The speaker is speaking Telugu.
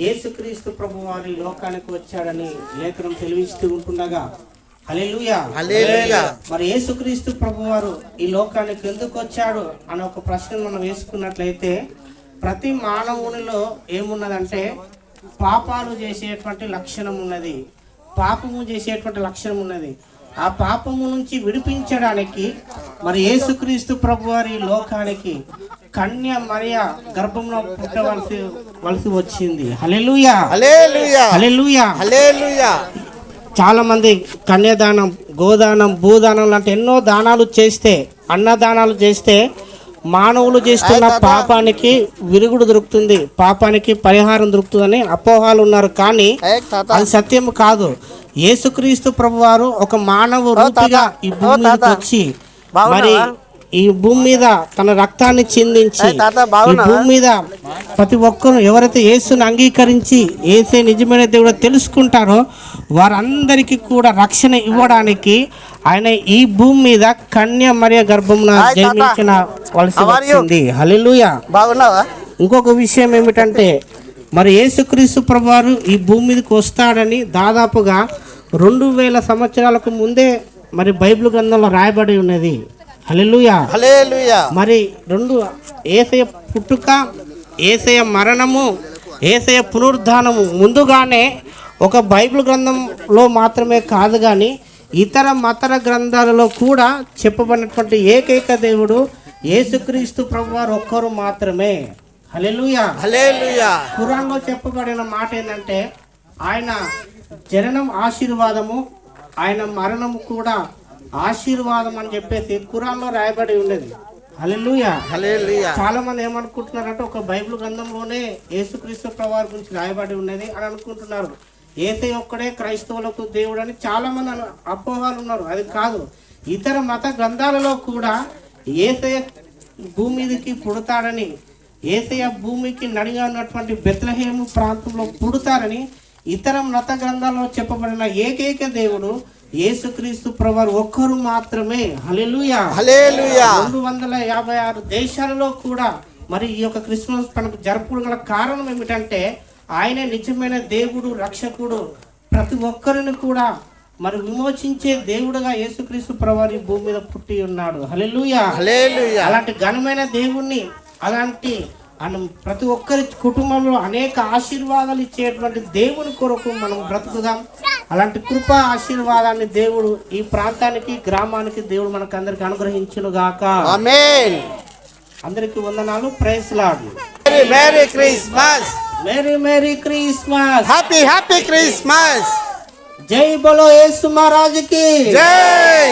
యేసుక్రీస్తు ప్రభువారు ఈ లోకానికి వచ్చాడని లేఖనం తెలివిస్తూ ఉంటుండగా హల్లెలూయా హల్లెలూయా. మరి యేసుక్రీస్తు ప్రభువారు ఈ లోకానికి ఎందుకు వచ్చాడు అనే ఒక ప్రశ్న మనం వేసుకున్నట్లయితే ప్రతి మానవునిలో ఏమున్నదంటే పాపాలు చేసేటువంటి లక్షణం ఉన్నది, పాపము చేసేటువంటి లక్షణం ఉన్నది. ఆ పాపము నుంచి విడిపించడానికి మరి యేసుక్రీస్తు ప్రభువారి లోకానికి కన్య మరియ గర్భంలో పుట్టవలసి వచ్చింది. హల్లెలూయా హల్లెలూయా హల్లెలూయా హల్లెలూయా. చాలా మంది కన్యాదానం, గోదానం, భూదానం లాంటి ఎన్నో దానాలు చేస్తే, అన్నదానాలు చేస్తే మానవులు చేస్తున్న పాపానికి విరుగుడు దొరుకుతుంది, పాపానికి పరిహారం దొరుకుతుందని అపోహాలు ఉన్నారు. కానీ అది సత్యం కాదు. యేసుక్రీస్తు ప్రభువారు ఒక మానవ రూపిగా ఈ భూమి మీదకి వచ్చి మరి ఈ భూమి మీద తన రక్తాన్ని చిందించి ఈ భూమి మీద ప్రతి ఒక్కరు ఎవరైతే యేసుని అంగీకరించి యేసే నిజమైన దేవుడు తెలుసుకుంటారో వారందరికీ కూడా రక్షణ ఇవ్వడానికి ఆయన ఈ భూమి మీద కన్య మరియ గర్భమున జన్మించవలసి వచ్చింది. హల్లెలూయా. ఇంకొక విషయం ఏమిటంటే మరి యేసుక్రీస్తు ప్రభువారు ఈ భూమి మీదకి వస్తాడని దాదాపుగా 2000 సంవత్సరాలకు ముందే మరి బైబిల్ గ్రంథంలో రాయబడి ఉన్నది. హల్లెలూయా హల్లెలూయా. మరి యేసయ్య పుట్టుక, యేసయ్య మరణము, యేసయ్య పునరుద్ధానము ముందుగానే ఒక బైబిల్ గ్రంథంలో మాత్రమే కాదు కానీ ఇతర మత గ్రంథాలలో కూడా చెప్పబడినటువంటి ఏకైక దేవుడు యేసుక్రీస్తు ప్రభువారు ఒక్కరు మాత్రమే. హల్లెలూయా హల్లెలూయా. ఖురాన్లో చెప్పబడిన మాట ఏంటంటే ఆయన జననం ఆశీర్వాదము, ఆయన మరణము కూడా ఆశీర్వాదం అని చెప్పేసి ఖురాన్లో రాయబడి ఉన్నది. హల్లెలూయా హల్లెలూయా. చాలా మంది ఏమనుకుంటున్నారంటే ఒక బైబిల్ గ్రంథంలోనే యేసుక్రీస్తు ప్రభువారి గురించి రాయబడి ఉన్నది అని అనుకుంటున్నారు. యేసయ్య ఒక్కడే క్రైస్తవులకు దేవుడు అని చాలా మంది అపోహాలు ఉన్నారు. అది కాదు. ఇతర మత గ్రంథాలలో కూడా యేసయ్య భూమి మీదకి పుడతాడని, యేసయ్య భూమికి నడిగా ఉన్నటువంటి బెత్లెహేము ప్రాంతంలో పుడతారని ఇతర మత గ్రంథాల్లో చెప్పబడిన ఏకైక దేవుడు యేసుక్రీస్తు ప్రభువారు ఒక్కరు మాత్రమే. హల్లెలూయా హల్లెలూయా. 256 దేశాలలో కూడా మరి ఈ యొక్క క్రిస్మస్ పండుగ జరుపుకోవడం కారణం ఏమిటంటే ఆయనే నిజమైన దేవుడు, రక్షకుడు, ప్రతి ఒక్కరిని కూడా మరి విమోచించే దేవుడుగా యేసుక్రీస్తు ప్రభువారు భూమి మీద పుట్టి ఉన్నాడు. హల్లెలూయా హల్లెలూయా. అలాంటి ఘనమైన దేవుణ్ణి, అలాంటి ప్రతి ఒక్కరి కుటుంబంలో అనేక ఆశీర్వాదాలు ఇచ్చేటువంటి దేవుని కొరకు మనం బ్రతుకుదాం. అలాంటి కృప ఆశీర్వాదాన్ని దేవుడు ఈ ప్రాంతానికి, గ్రామానికి దేవుడు మనకు అందరికి అనుగ్రహించును గాక. ఆమేన్. అందరికి వందనాలు. Praise Lord. Merry Christmas. Merry Christmas. Happy Christmas. జై బోలో యేసు మహారాజ్ కి జై.